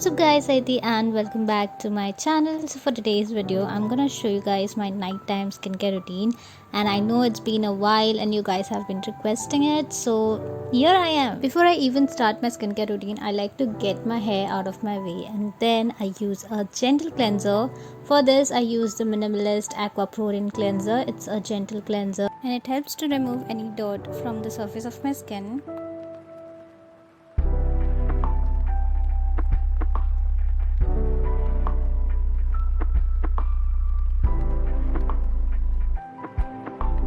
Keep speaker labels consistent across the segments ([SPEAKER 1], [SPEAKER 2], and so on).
[SPEAKER 1] What's up guys, Aiti and welcome back to my channel. So for today's video, I'm gonna show you guys my nighttime skincare routine, and I know it's been a while and you guys have been requesting it, so here I am. Before I even start my skincare routine, I like to get my hair out of my way and then I use a gentle cleanser. For this, I use the Minimalist Aqua Protein Cleanser. It's a gentle cleanser and it helps to remove any dirt from the surface of my skin.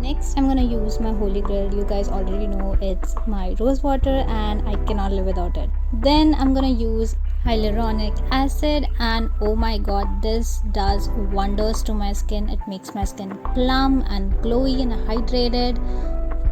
[SPEAKER 1] Next, I'm gonna use my holy grail. You guys already know it's my rose water and I cannot live without it. Then I'm gonna use hyaluronic acid, and oh my god, this does wonders to my skin. It makes my skin plump and glowy and hydrated.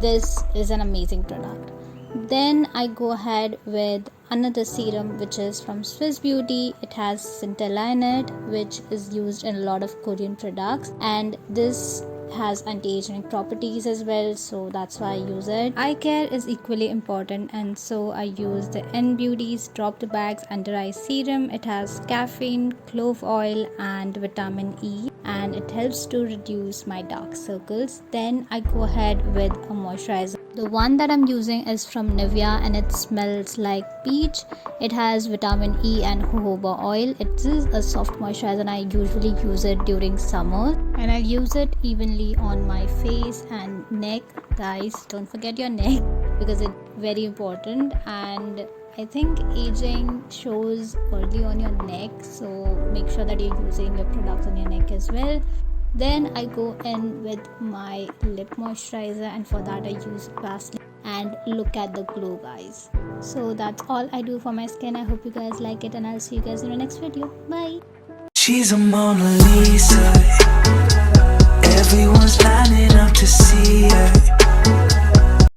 [SPEAKER 1] This is an amazing product. Then I go ahead with another serum which is from Swiss Beauty. It has centella in it, which is used in a lot of Korean products, and this has anti-aging properties as well, so that's why I use it. Eye care is equally important, and so I use the N Beauty's Drop the Bags Under Eye Serum. It has caffeine, clove oil and vitamin E, and it helps to reduce my dark circles. Then I go ahead with a moisturizer. The one that I'm using is from Nivea and it smells like peach. It has vitamin E and jojoba oil. It is a soft moisturizer and I usually use it during summer, and I use it evenly on my face and neck. Guys, don't forget your neck because it's very important, and I think aging shows early on your neck, so make sure that you're using your products on your neck as well. Then I go in with my lip moisturizer, and for that I use Vaseline, and look at the glow guys. So that's all I do for my skin. I hope you guys like it and I'll see you guys in the next video. Bye.
[SPEAKER 2] She's a Mona Lisa. Everyone's lining up to see her.